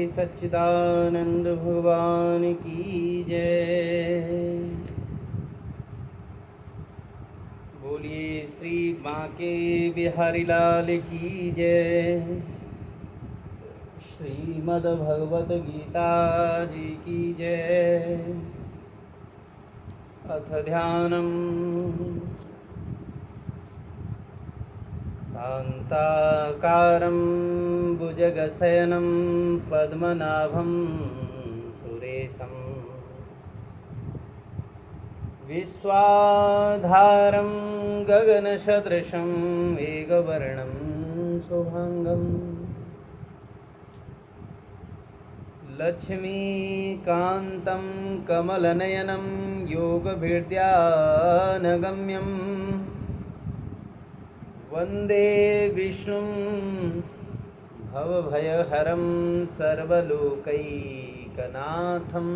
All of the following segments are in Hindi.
सच्चिदानंद भगवान की जय। बोलिए श्री बांके बिहारी लाल की जय। श्रीमद् भगवत गीता जी की जय। अथ ध्यानम् शान्ताकारं भुजगशयनं पद्मनाभं सुरेशं विश्वाधारं गगनसदृशं मेघवर्णं शुभांगं लक्ष्मीकान्तं कमलनयनं योगभिर्ध्यानगम्यं वन्दे विष्णुं भवभयहरं सर्वलोकैकनाथं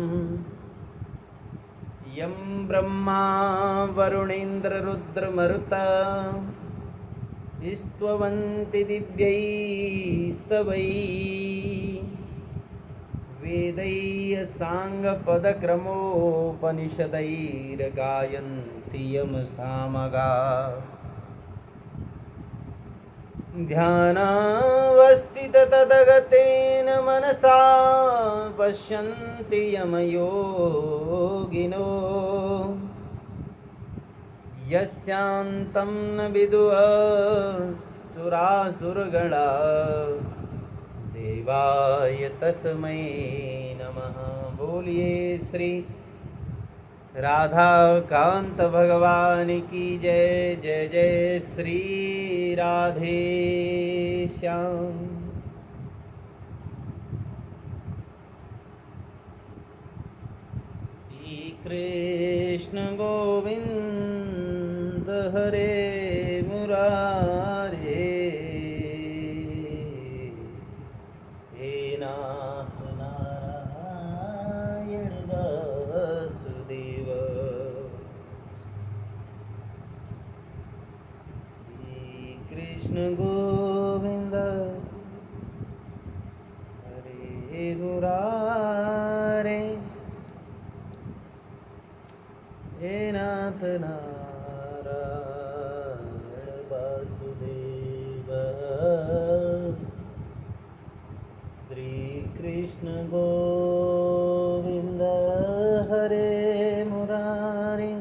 यं ब्रह्मा वरुणेन्द्ररुद्रमरुता स्तवन्ति दिव्यैस्तवैः वेदैः साङ्गपदक्रमोपनिषदैर्गायन्ति यं सामगाः ध्यानावस्थिततद्गतेन मनसा पश्यन्ति यं योगिनो यस्यान्तं न विदुः सुरासुरगणा देवाय तस्मै नमः। बोलिए श्री राधा कांत भगवान की जय। जय जय श्री राधे श्याम। श्री कृष्ण गोविंद हरे मुरारे हे नाथ नारायण वासुदेव। श्री कृष्ण गोविंद हरे मुरारे हे नाथ नारायण वासुदेव। श्री कृष्ण गोविंद हरे मुरारी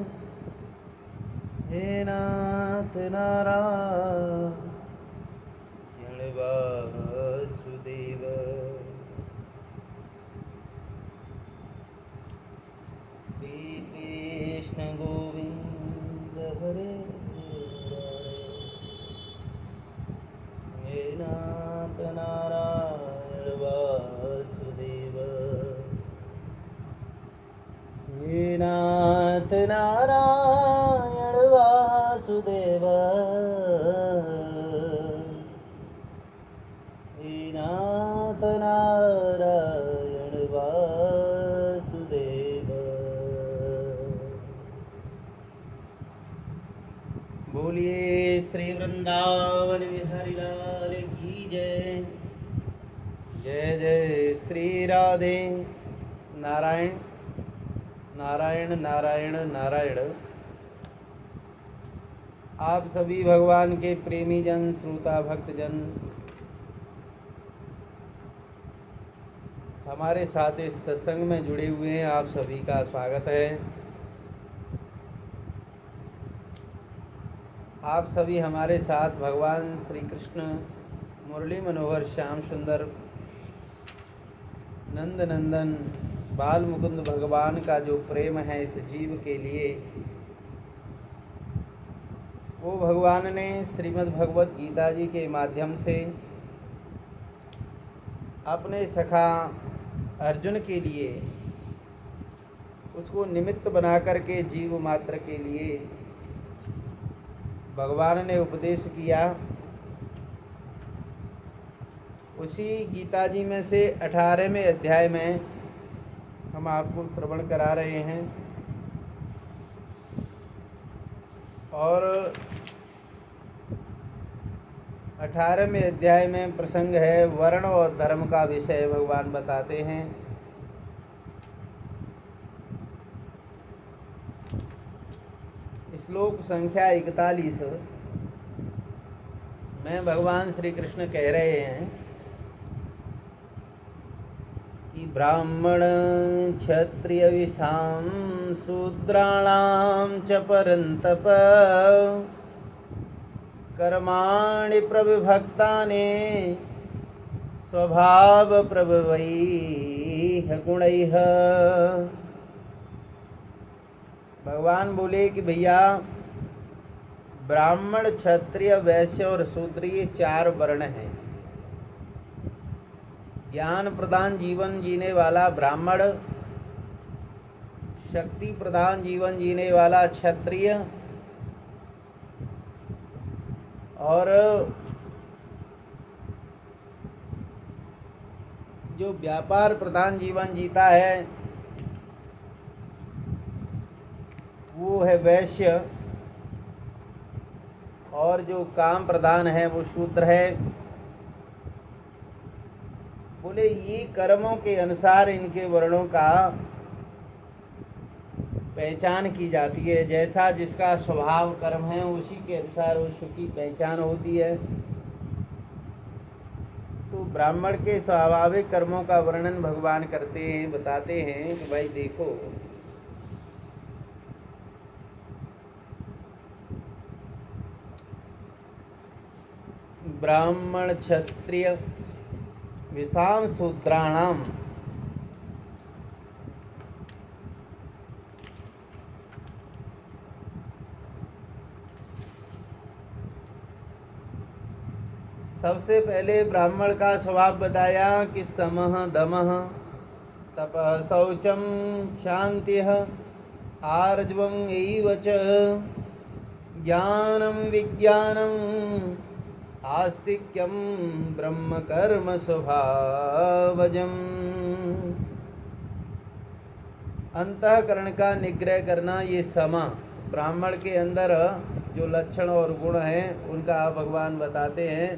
हे नाथ नारायण वासुदेव। श्री कृष्ण गोविंद हरे हे नाथ नारायण वासुदेव। हे नाथ नारायण वासुदेव। हे नाथ नारायण वासुदेव। बोलिए श्री वृंदावन बिहारी लाल की जय। जय जय श्री राधे। नारायण नारायण नारायण नारायण। आप सभी भगवान के प्रेमी जन, श्रोता, भक्तजन हमारे साथ इस सत्संग में जुड़े हुए हैं, आप सभी का स्वागत है। आप सभी हमारे साथ भगवान श्री कृष्ण मुरली मनोहर श्याम सुंदर नंद नंदन बाल मुकुंद भगवान का जो प्रेम है इस जीव के लिए, वो भगवान ने श्रीमद् भगवत गीता जी के माध्यम से अपने सखा अर्जुन के लिए उसको निमित्त बना करके जीव मात्र के लिए भगवान ने उपदेश किया। उसी गीता जी में से 18वें अध्याय में हम आपको श्रवण करा रहे हैं और 18वें अध्याय में प्रसंग है वर्ण और धर्म का विषय भगवान बताते हैं। श्लोक संख्या 41 में भगवान श्री कृष्ण कह रहे हैं कि ब्राह्मण क्षत्रिय विषाम शूद्राणाम च परंतप कर्माणि प्रविभक्तानि स्वभाव प्रभवैः गुणैः। भगवान बोले कि भैया ब्राह्मण क्षत्रिय वैश्य और शूद्र ये 4 वर्ण हैं। ज्ञान प्रदान जीवन जीने वाला ब्राह्मण, शक्ति प्रदान जीवन जीने वाला क्षत्रिय और जो व्यापार प्रधान जीवन जीता है वो है वैश्य, और जो काम प्रधान है वो शूद्र है। बोले ये कर्मों के अनुसार इनके वर्णों का पहचान की जाती है। जैसा जिसका स्वभाव कर्म है उसी के अनुसार उसकी पहचान होती है। तो ब्राह्मण के स्वाभाविक कर्मों का वर्णन भगवान करते हैं, बताते हैं कि भाई देखो ब्राह्मण क्षत्रिय विषाम शूद्राणाम सबसे पहले ब्राह्मण का स्वभाव बताया कि समः दमः तपः शौचम क्षान्तिः आर्जवम् एव च ज्ञानम विज्ञानम आस्तिक्यम ब्रह्म कर्म स्वभावजम्। अंतःकरण का निग्रह करना ये समा ब्राह्मण के अंदर जो लक्षण और गुण हैं उनका भगवान बताते हैं।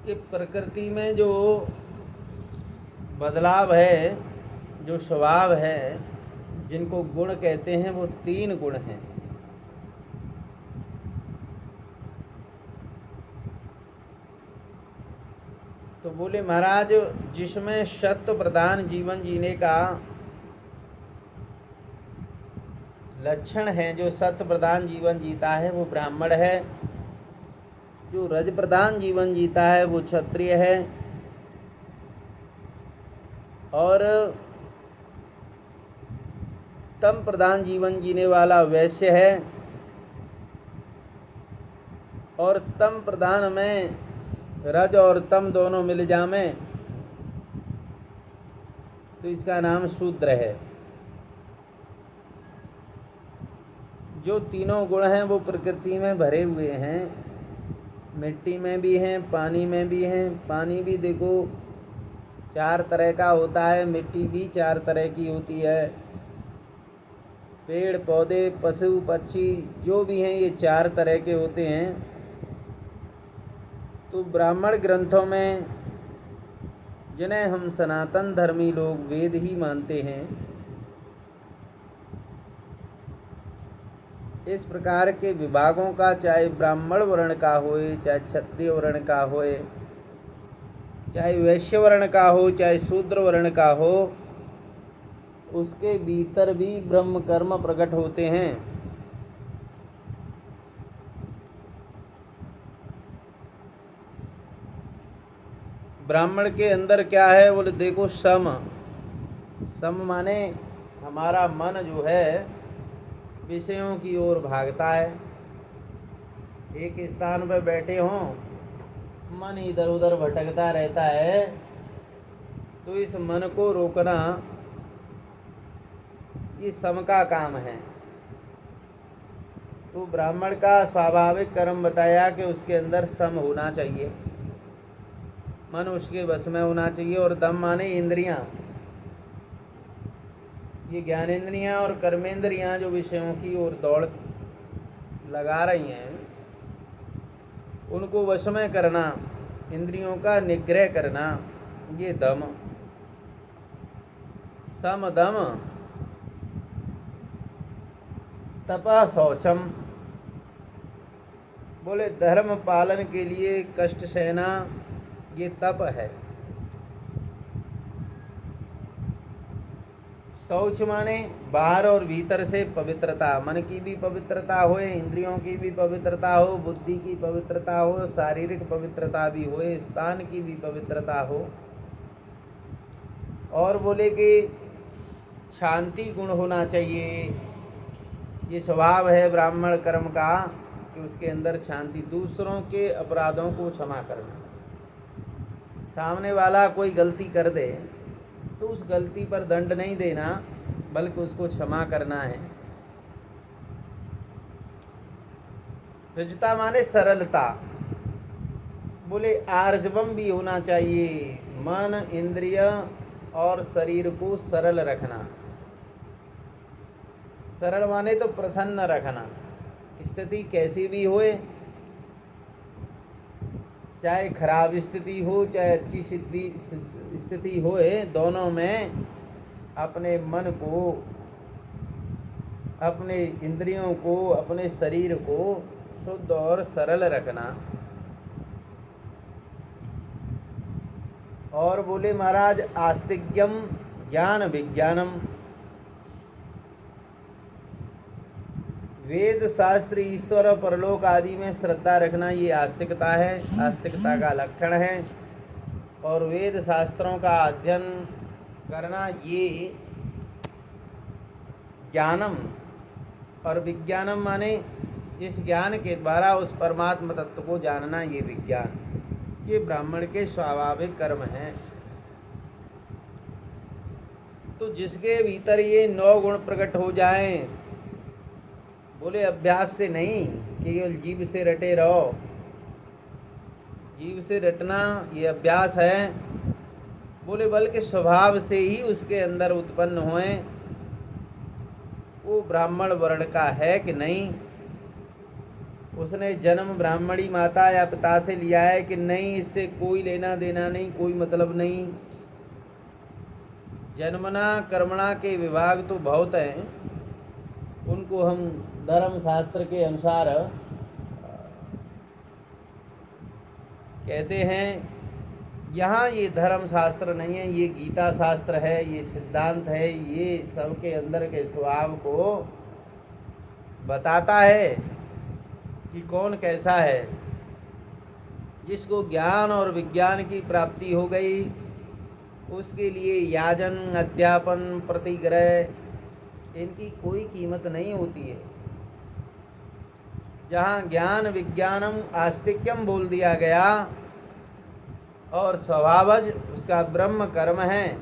कि प्रकृति में जो बदलाव है, जो स्वभाव है, जिनको गुण कहते हैं वो 3 गुण हैं। तो बोले महाराज जिसमें सत्व प्रधान जीवन जीने का लक्षण है, जो सत्व प्रधान जीवन जीता है वो ब्राह्मण है। जो रज प्रधान जीवन जीता है वो क्षत्रिय है, और तम प्रधान जीवन जीने वाला वैश्य है। और तम प्रधान में रज और तम दोनों मिल जामे तो इसका नाम शूद्र है। जो तीनों गुण हैं वो प्रकृति में भरे हुए हैं, मिट्टी में भी हैं, पानी में भी हैं। पानी भी देखो 4 तरह का होता है, मिट्टी भी 4 तरह की होती है, पेड़ पौधे पशु पक्षी जो भी हैं ये 4 तरह के होते हैं। तो ब्राह्मण ग्रंथों में जिन्हें हम सनातन धर्मी लोग वेद ही मानते हैं, इस प्रकार के विभागों का चाहे ब्राह्मण वर्ण का होए, चाहे क्षत्रिय वर्ण का होए, चाहे वैश्य वर्ण का हो, चाहे शूद्र वर्ण का हो, उसके भीतर भी ब्रह्म कर्म प्रकट होते हैं। ब्राह्मण के अंदर क्या है बोले देखो सम माने हमारा मन जो है विषयों की ओर भागता है। एक स्थान पर बैठे हों, मन इधर उधर भटकता रहता है, तो इस मन को रोकना ये सम का काम है। तो ब्राह्मण का स्वाभाविक कर्म बताया कि उसके अंदर सम होना चाहिए, मन उसके बस में होना चाहिए। और दम माने इंद्रियां, ये ज्ञानेंद्रियां और कर्मेंद्रियां जो विषयों की ओर दौड़ लगा रही हैं, उनको वश में करना, इंद्रियों का निग्रह करना, ये दम। सम दम तपा शौचम। बोले धर्म पालन के लिए कष्ट सहना ये तप है। शौच माने बाहर और भीतर से पवित्रता, मन की भी पवित्रता हो, इंद्रियों की भी पवित्रता हो, बुद्धि की पवित्रता हो, शारीरिक पवित्रता भी हो, स्थान की भी पवित्रता हो। और बोले कि शांति गुण होना चाहिए। ये स्वभाव है ब्राह्मण कर्म का कि उसके अंदर शांति, दूसरों के अपराधों को क्षमा करना। सामने वाला कोई गलती कर दे तो उस गलती पर दंड नहीं देना, बल्कि उसको क्षमा करना है। ऋजुता माने सरलता। बोले आर्जवम भी होना चाहिए, मन इंद्रिय और शरीर को सरल रखना। सरल माने तो प्रसन्न रखना, स्थिति कैसी भी होए, चाहे खराब स्थिति हो चाहे अच्छी स्थिति होए, दोनों में अपने मन को, अपने इंद्रियों को, अपने शरीर को शुद्ध और सरल रखना। और बोले महाराज आस्तिक्यम ज्ञान विज्ञानम। वेद शास्त्र ईश्वर और परलोक आदि में श्रद्धा रखना ये आस्तिकता है, आस्तिकता का लक्षण है। और वेद शास्त्रों का अध्ययन करना ये ज्ञानम, और विज्ञानम माने इस ज्ञान के द्वारा उस परमात्म तत्व को जानना, ये विज्ञान। ये ब्राह्मण के स्वाभाविक कर्म हैं। तो जिसके भीतर ये 9 गुण प्रकट हो जाएं, बोले अभ्यास से नहीं कि केवल जीव से रटे रहो, जीव से रटना ये अभ्यास है। बोले बल्कि स्वभाव से ही उसके अंदर उत्पन्न होए, वो ब्राह्मण वर्ण का है कि नहीं, उसने जन्म ब्राह्मणी माता या पिता से लिया है कि नहीं, इससे कोई लेना देना नहीं, कोई मतलब नहीं। जन्मना कर्मणा के विभाग तो बहुत हैं, उनको हम धर्म शास्त्र के अनुसार कहते हैं। यहाँ ये धर्म शास्त्र नहीं है, ये गीता शास्त्र है, ये सिद्धांत है, ये सबके अंदर के स्वभाव को बताता है कि कौन कैसा है। जिसको ज्ञान और विज्ञान की प्राप्ति हो गई, उसके लिए याजन, अध्यापन, प्रतिग्रह इनकी कोई कीमत नहीं होती है। जहाँ ज्ञान विज्ञानम आस्तिक्यम बोल दिया गया और स्वभावज उसका ब्रह्म कर्म है,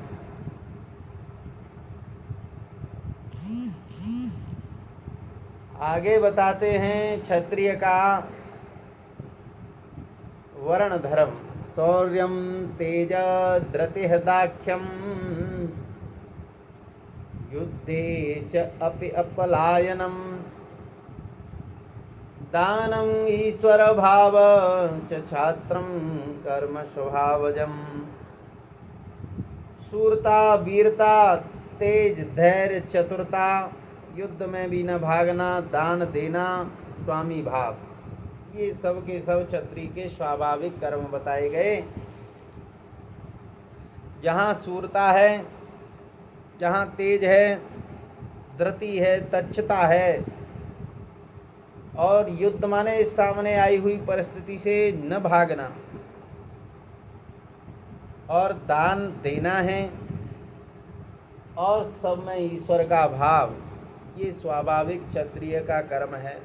आगे बताते हैं क्षत्रिय का वर्ण धर्म। शौर्यम तेज धृतिः दाक्ष्यम युद्धे च अपि अपलायनम दानम ईश्वर भाव च छात्रम कर्म स्वभावजम। शूरता, वीरता, तेज, धैर्य, चतुरता, युद्ध में भी न भागना, दान देना, स्वामी भाव, ये सब के सब क्षत्रिय के स्वाभाविक कर्म बताए गए। जहाँ शूरता है, जहाँ तेज है, धृति है, तच्छता है, और युद्ध माने इस सामने आई हुई परिस्थिति से न भागना, और दान देना है, और सब में ईश्वर का भाव, ये स्वाभाविक क्षत्रिय का कर्म है।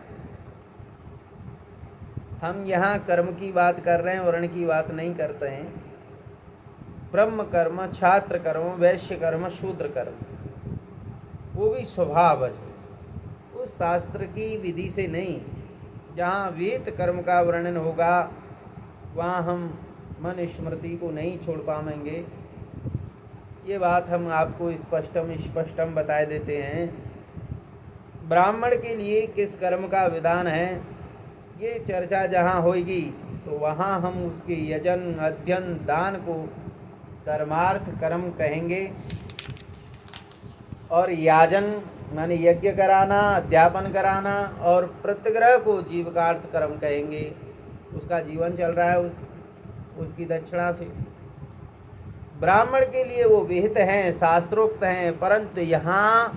हम यहाँ कर्म की बात कर रहे हैं, वर्ण की बात नहीं करते हैं। ब्रह्म कर्म, छात्र कर्म, वैश्य कर्म, शूद्र कर्म, वो भी स्वभावज, उस शास्त्र की विधि से नहीं। जहाँ वेद कर्म का वर्णन होगा वहाँ हम मन स्मृति को नहीं छोड़ पाएंगे। ये बात हम आपको स्पष्टम बता देते हैं। ब्राह्मण के लिए किस कर्म का विधान है, ये चर्चा जहाँ होगी तो वहाँ हम उसके यजन, अध्ययन, दान को धर्मार्थ कर्म कहेंगे, और याजन माने यज्ञ कराना, अध्यापन कराना, और प्रतिग्रह को जीविकार्थ कर्म कहेंगे। उसका जीवन चल रहा है उसकी दक्षिणा से। ब्राह्मण के लिए वो विहित हैं, शास्त्रोक्त हैं, परंतु यहाँ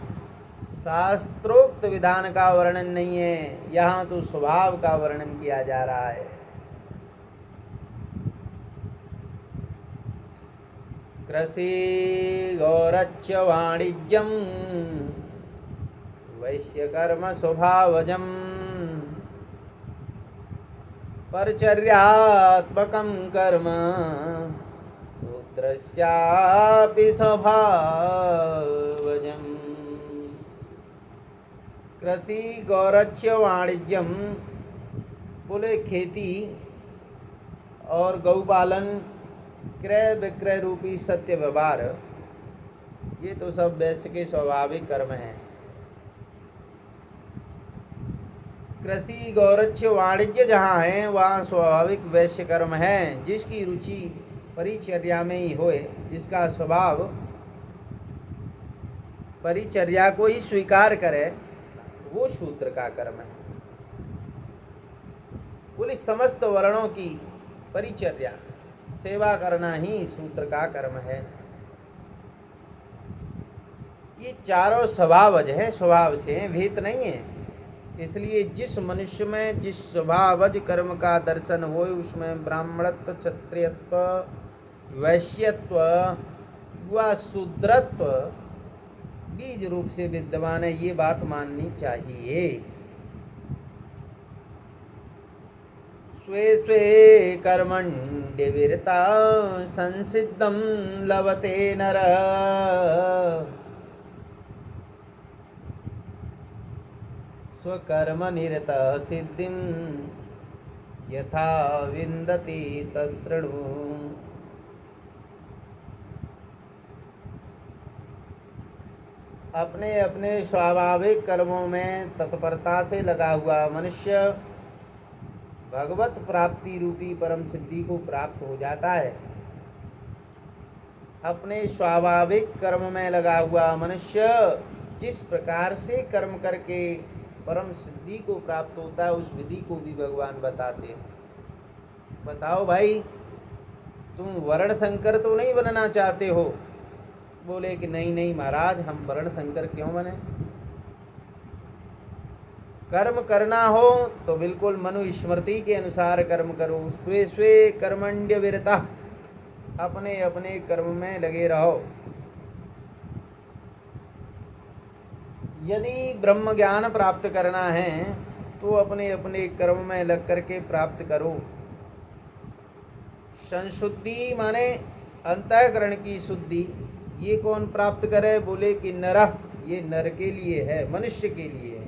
शास्त्रोक्त विधान का वर्णन नहीं है, यहाँ तो स्वभाव का वर्णन किया जा रहा है। कृषि गौरच्य वाणिज्यम वैश्य कर्म स्वभावजम परचर्यात्मकं कर्म शूद्रस्यापि स्वभावजम। कृषि गौरच्य वाणिज्यम बोले खेती और गौपालन, क्रय विक्रय रूपी सत्य व्यवहार, ये तो सब वैश्य के स्वाभाविक कर्म हैं। कृषि गौरच्य वाणिज्य जहाँ है वहाँ स्वाभाविक वैश्य कर्म है। जिसकी रुचि परिचर्या में ही होए, जिसका स्वभाव परिचर्या को ही स्वीकार करे, वो शूद्र का कर्म है। बोले समस्त वर्णों की परिचर्या सेवा करना ही शूद्र का कर्म है। ये चारों स्वभावज हैं, स्वभाव से हैं, भेद नहीं है। इसलिए जिस मनुष्य में जिस स्वभावज कर्म का दर्शन हो, उसमें ब्राह्मणत्व, क्षत्रियत्व, वैश्यत्व व शूद्रत्व बीज रूप से विद्यमान है, ये बात माननी चाहिए। स्वे स्वे कर्मण्यविरता संसिद्धं लभते नरः स्वकर्म निरतः सिद्धिं यथा विन्दति तच्छृणु। अपने अपने स्वाभाविक कर्मों में तत्परता से लगा हुआ मनुष्य भगवत प्राप्ति रूपी परम सिद्धि को प्राप्त हो जाता है। अपने स्वाभाविक कर्म में लगा हुआ मनुष्य जिस प्रकार से कर्म करके परम सिद्धि को प्राप्त होता है, उस विधि को भी भगवान बताते हैं। बताओ भाई, तुम वर्ण शंकर तो नहीं बनना चाहते हो? बोले कि नहीं नहीं महाराज, हम वर्ण शंकर क्यों बने? कर्म करना हो तो बिल्कुल मनु स्मृति के अनुसार कर्म करो। स्वे स्वे कर्मण्य विरता, अपने अपने कर्म में लगे रहो। यदि ब्रह्म ज्ञान प्राप्त करना है तो अपने अपने कर्म में लग करके प्राप्त करो। संशुद्धि माने अंतःकरण की शुद्धि, ये कौन प्राप्त करे? बोले कि नरः, ये नर के लिए है, मनुष्य के लिए है।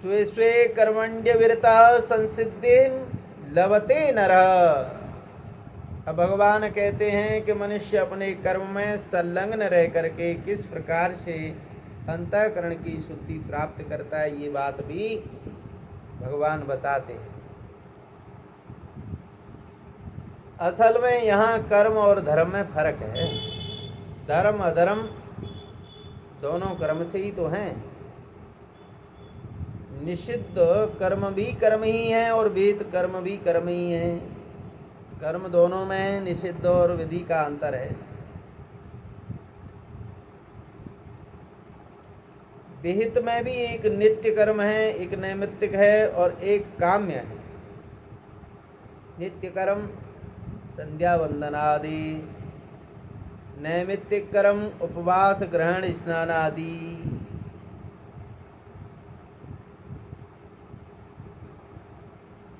स्वे स्वे कर्मण्य विरता संसिद्धिं लभते नरः। अब भगवान कहते हैं कि मनुष्य अपने कर्म में संलग्न रह करके किस प्रकार से अंतःकरण की शुद्धि प्राप्त करता है, ये बात भी भगवान बताते हैं। असल में यहाँ कर्म और धर्म में फर्क है। धर्म अधर्म दोनों कर्म से ही तो हैं। निषिद्ध कर्म भी कर्म ही है और विहित कर्म भी कर्म ही है। कर्म दोनों में निषिद्ध और विधि का अंतर है। विहित में भी एक नित्य कर्म है, एक नैमित्तिक है और एक काम्य है। नित्य कर्म संध्या वंदन आदि, नैमित्तिक कर्म उपवास ग्रहण स्नान आदि।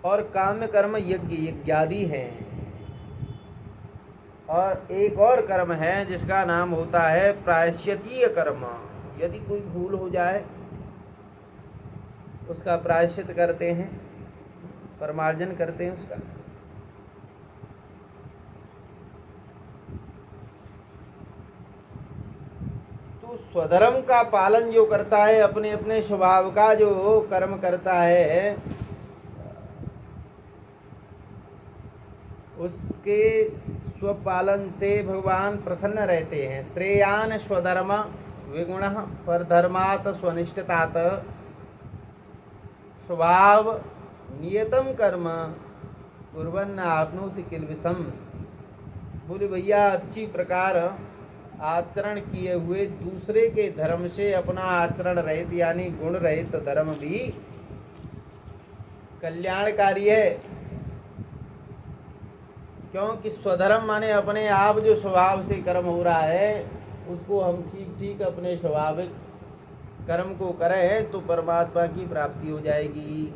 और काम्य कर्म यज्ञ यज्ञादि हैं। और एक और कर्म है जिसका नाम होता है प्रायश्चितीय कर्म। यदि कोई भूल हो जाए उसका प्रायश्चित करते हैं, परमार्जन करते हैं उसका। तो स्वधर्म का पालन जो करता है, अपने अपने स्वभाव का जो कर्म करता है, उसके स्वपालन से भगवान प्रसन्न रहते हैं। श्रेयान स्वधर्म विगुण परधर्मात् स्वनिष्ठतात स्वभाव नियतम कर्म कुर्वन् आपनोति किल्बिषम्। बोले भैया, अच्छी प्रकार आचरण किए हुए दूसरे के धर्म से अपना आचरण रहित यानी गुण रहित धर्म भी कल्याणकारी है। क्योंकि स्वधर्म माने अपने आप जो स्वभाव से कर्म हो रहा है उसको हम ठीक ठीक अपने स्वाभाविक कर्म को करें तो परमात्मा की प्राप्ति हो जाएगी।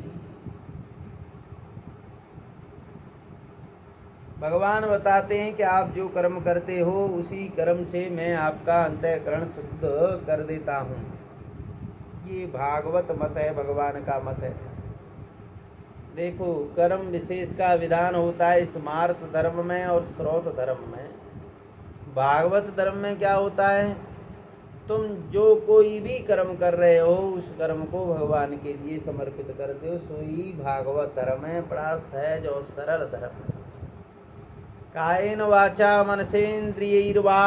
भगवान बताते हैं कि आप जो कर्म करते हो उसी कर्म से मैं आपका अंतःकरण शुद्ध कर देता हूँ। ये भागवत मत है, भगवान का मत है। देखो, कर्म विशेष का विधान होता है स्मार्त धर्म में और श्रोत धर्म में। भागवत धर्म में क्या होता है, तुम जो कोई भी कर्म कर रहे हो उस कर्म को भगवान के लिए समर्पित करते हो, सो ही भागवत धर्म है। बड़ा सहज और सरल धर्म है। कायेन वाचा मनसेन्द्रियैर्वा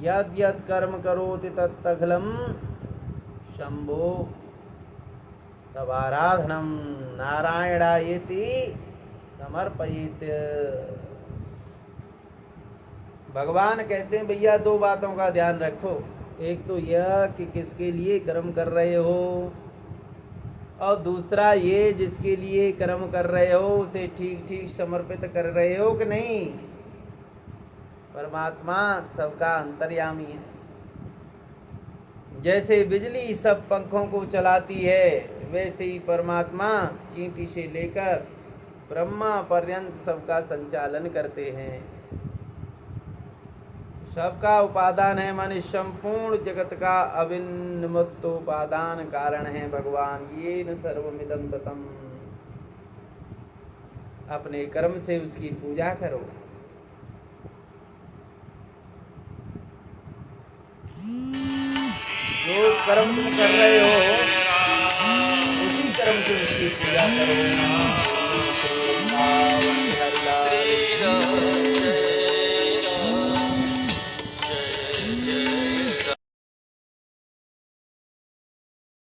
यद् यद् कर्म करोति तत्तखिलं शंभो तवाराधनम नारायणायेति समर्पयेत्। भगवान कहते हैं भैया, दो बातों का ध्यान रखो। एक तो यह कि किसके लिए कर्म कर रहे हो, और दूसरा ये जिसके लिए कर्म कर रहे हो उसे ठीक ठीक समर्पित कर रहे हो कि नहीं। परमात्मा सबका अंतर्यामी है। जैसे बिजली सब पंखों को चलाती है, वैसे ही परमात्मा चींटी से लेकर ब्रह्मा पर्यंत सबका संचालन करते हैं। सबका उपादान है, माने संपूर्ण जगत का अविनिर्मुक्त उपादान कारण है भगवान। ये न सर्वमिदं ततम्। अपने कर्म से उसकी पूजा करो। जो कर्म तुम कर रहे हो उसी कर्म से उसकी पूजा करो।